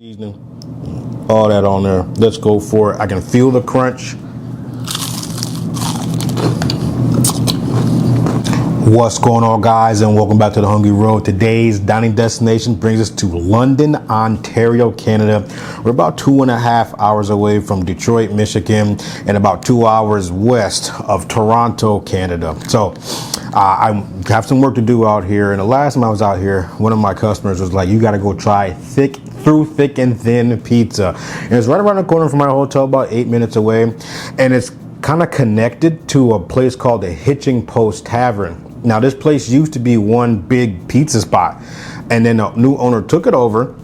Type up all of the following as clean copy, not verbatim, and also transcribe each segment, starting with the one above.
Seasoning, all that on there. Let's go for it. I can feel the crunch. What's going on, guys, and welcome back to the Hungry Road. Today's dining destination brings us to London, Ontario, Canada. We're about 2.5 hours away from Detroit, Michigan, and about 2 hours west of Toronto, Canada. So I have some work to do out here, and the last time I was out here, one of my customers was like, you got to go try thick and thin pizza. And it's right around the corner from my hotel, about 8 minutes away, and it's kind of connected to a place called the Hitching Post Tavern. Now, this place used to be one big pizza spot, and then a new owner took it over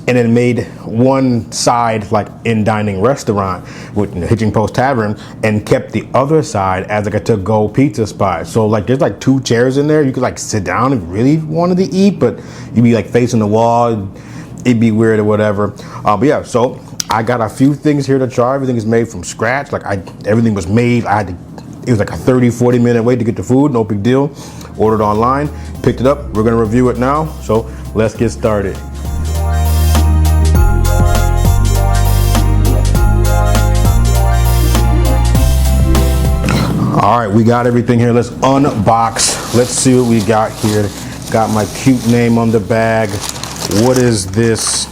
and then made one side like in dining restaurant with the Hitching Post Tavern, and kept the other side as like a to-go pizza spot. So like there's like 2 chairs in there. You could like sit down if you really wanted to eat, but you'd be like facing the wall. It'd be weird or whatever. But yeah, so I got a few things here to try. Everything is made from scratch. Like everything was made. It was like a 30-40 minute wait to get the food. No big deal. Ordered online, picked it up. We're gonna review it now. So let's get started. All right, we got everything here. Let's unbox. Let's see what we got here. Got my cute name on the bag. What is this?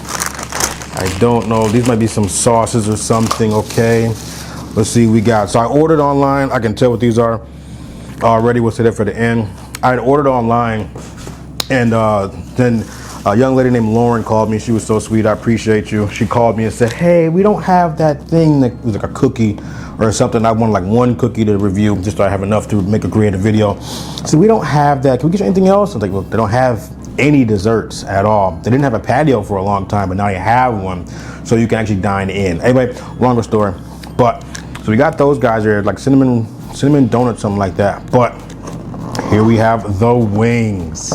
I don't know. These might be some sauces or something. Okay, let's see what we got. So I ordered online. I can tell what these are already. We'll say that for the end. I had ordered online, and then a young lady named Lauren called me. She was so sweet. I appreciate you. She called me and said, hey, we don't have that thing that was like a cookie or something. I wanted like 1 cookie to review just so I have enough to make a creative video. So we don't have that. Can we get you anything else? I was like, well, they don't have any desserts at all. They didn't have a patio for a long time, but now you have one, so you can actually dine in. Anyway, longer story. But so we got those guys here, like cinnamon donuts, something like that. But here we have the wings.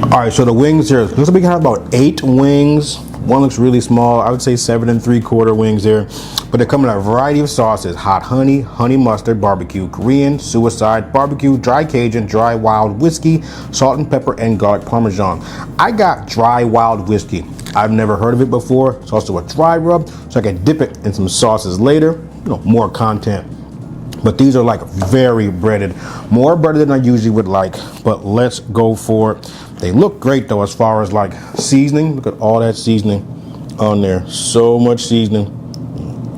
All right, so the wings here, looks like we have about 8 wings. One looks really small. I would say 7 3/4 wings here. But they come in a variety of sauces: hot honey, honey mustard, barbecue, Korean, suicide, barbecue, dry Cajun, dry wild whiskey, salt and pepper, and garlic parmesan. I got dry wild whiskey. I've never heard of it before. It's also a dry rub, so I can dip it in some sauces later. You know, more content. But these are like very breaded, more breaded than I usually would like. But let's go for it. They look great though, as far as like seasoning. Look at all that seasoning on there. So much seasoning,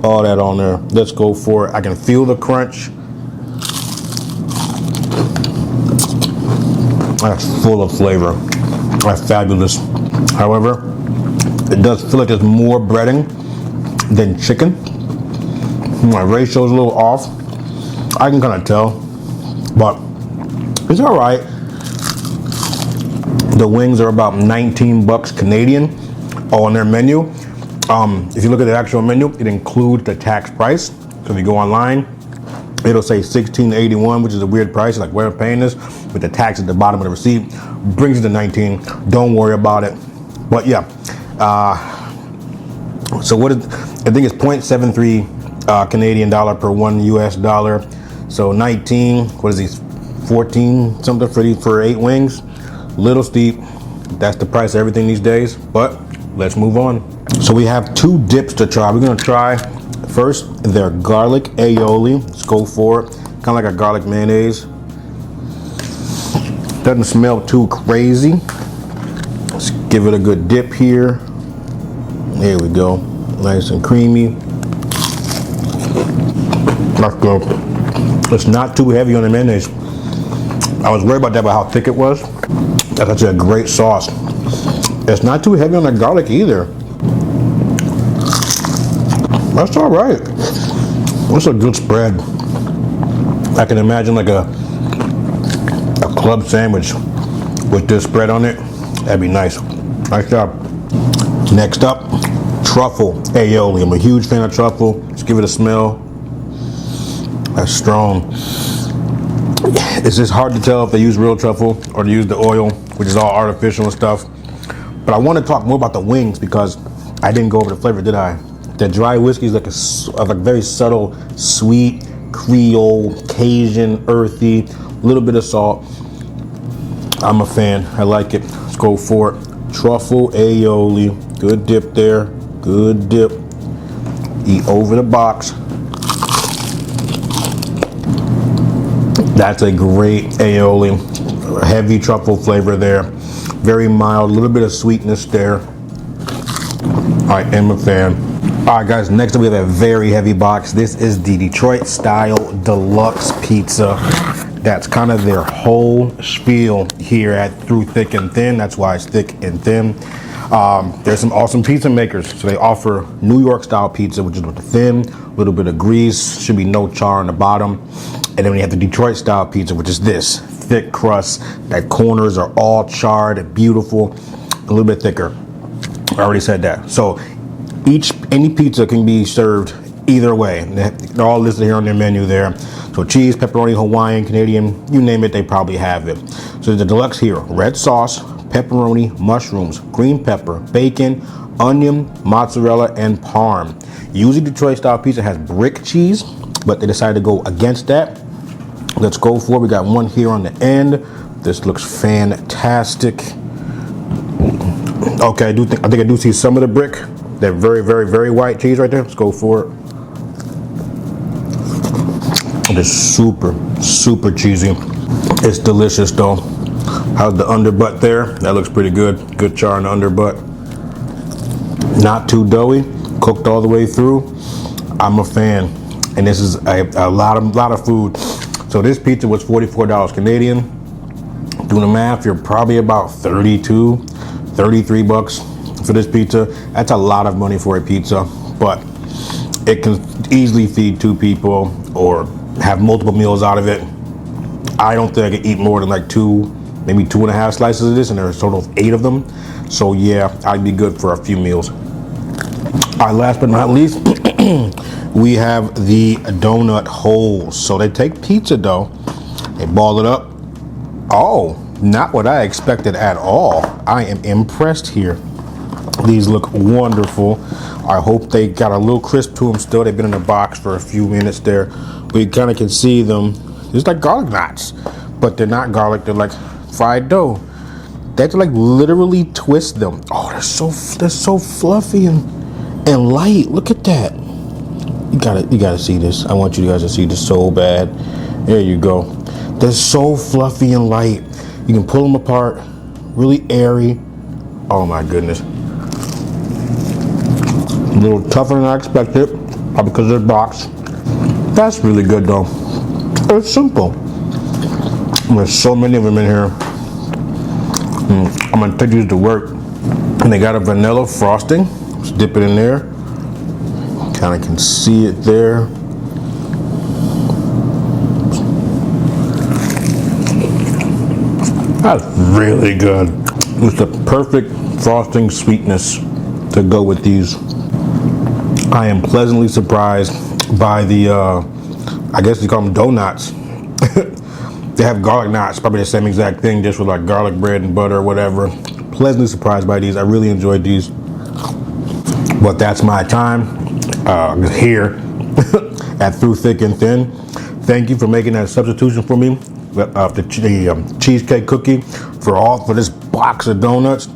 all that on there. Let's go for it. I can feel the crunch. That's full of flavor. That's fabulous. However, it does feel like there's more breading than chicken. My ratio is a little off. I can kind of tell, but it's all right. The wings are about 19 bucks Canadian on their menu. If you look at the actual menu, it includes the tax price. So if you go online, it'll say $16.81, which is a weird price. Like, where I'm paying this, with the tax at the bottom of the receipt, brings it to 19. Don't worry about it. But yeah, so what is? I think it's 0.73 Canadian dollar per 1 US dollar. So 19. What is these? 14 something for 8 wings. Little steep. That's the price of everything these days, but let's move on. So we have 2 dips to try. We're gonna try first their garlic aioli. Let's go for it. Kind of like a garlic mayonnaise. Doesn't smell too crazy. Let's give it a good dip here. There we go. Nice and creamy. That's good. It's not too heavy on the mayonnaise. I was worried about that, about how thick it was. That's actually a great sauce. It's not too heavy on the garlic either. That's all right. That's a good spread. I can imagine like a club sandwich with this spread on it. That'd be nice. Nice job. Next up, truffle aioli. I'm a huge fan of truffle. Let's give it a smell. That's strong. It's just hard to tell if they use real truffle or they use the oil, which is all artificial and stuff. But I want to talk more about the wings because I didn't go over the flavor, did I? The dry whiskey is like a very subtle, sweet, Creole, Cajun, earthy, little bit of salt. I'm a fan. I like it. Let's go for it. Truffle aioli. Good dip there. Good dip. Eat over the box. That's a great aioli. Heavy truffle flavor there. Very mild, a little bit of sweetness there. I am a fan. All right, guys, next up we have a very heavy box. This is the Detroit style deluxe pizza. That's kind of their whole spiel here at Through Thick and Thin. That's why it's thick and thin. There's some awesome pizza makers. So they offer New York style pizza, which is with the thin, a little bit of grease, should be no char on the bottom. And then we have the Detroit style pizza, which is this thick crust. That corners are all charred and beautiful, a little bit thicker. I already said that. So any pizza can be served either way. They're all listed here on their menu there. So cheese, pepperoni, Hawaiian, Canadian, you name it, they probably have it. So the deluxe here, red sauce, pepperoni, mushrooms, green pepper, bacon, onion, mozzarella, and parm. Usually Detroit style pizza has brick cheese, but they decided to go against that. Let's go for it. We got one here on the end. This looks fantastic. Okay, I think I do see some of the brick. That very, very, very white cheese right there. Let's go for it. It is super, super cheesy. It's delicious though. How's the underbutt there? That looks pretty good. Good char on the underbutt. Not too doughy. Cooked all the way through. I'm a fan. And this is a lot of food. So this pizza was $44 Canadian. Doing the math, you're probably about 32, 33 bucks for this pizza. That's a lot of money for a pizza, but it can easily feed 2 people or have multiple meals out of it. I don't think I could eat more than like 2, maybe 2.5 slices of this, and there's a total of 8 of them. So yeah, I'd be good for a few meals. All right, last but not least, we have the donut holes. So they take pizza dough, they ball it up. Oh, not what I expected at all. I am impressed here. These look wonderful. I hope they got a little crisp to them still. They've been in the box for a few minutes there. We kind of can see them. It's like garlic knots, but they're not garlic. They're like fried dough. They have to like literally twist them. Oh, they're so fluffy and light. Look at that. You gotta see this. I want you guys to see this so bad. There you go. They're so fluffy and light. You can pull them apart. Really airy. Oh my goodness. A little tougher than I expected, probably because of the box. That's really good though. It's simple. There's so many of them in here. I'm gonna take these to work. And they got a vanilla frosting. Let's dip it in there. Kind of can see it there. That's really good. It's the perfect frosting sweetness to go with these. I am pleasantly surprised by the, I guess you call them donuts. They have garlic knots, probably the same exact thing, just with like garlic bread and butter or whatever. Pleasantly surprised by these. I really enjoyed these. But that's my time here at Through Thick and Thin. Thank you for making that substitution for me of the cheesecake cookie for this box of donuts.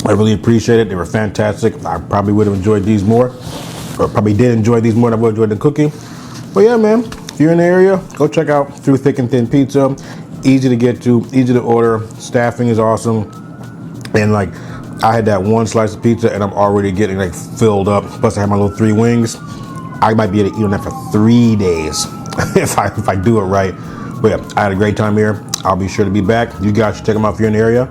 I really appreciate it. They were fantastic. I probably would have enjoyed these more, or probably did enjoy these more than I would have enjoyed the cookie. But yeah, man, if you're in the area, go check out Through Thick and Thin Pizza. Easy to get to, easy to order. Staffing is awesome. And like, I had that one slice of pizza and I'm already getting like filled up. Plus I have my little 3 wings. I might be able to eat on that for 3 days if I do it right. But yeah, I had a great time here. I'll be sure to be back. You guys should check them out if you're in the area.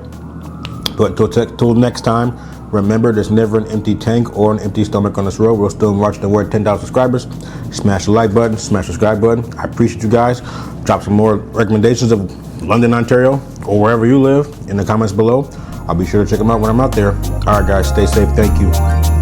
But till next time, remember there's never an empty tank or an empty stomach on this road. We're still marching toward 10,000 subscribers. Smash the like button, smash the subscribe button. I appreciate you guys. Drop some more recommendations of London, Ontario, or wherever you live in the comments below. I'll be sure to check them out when I'm out there. All right, guys, stay safe. Thank you.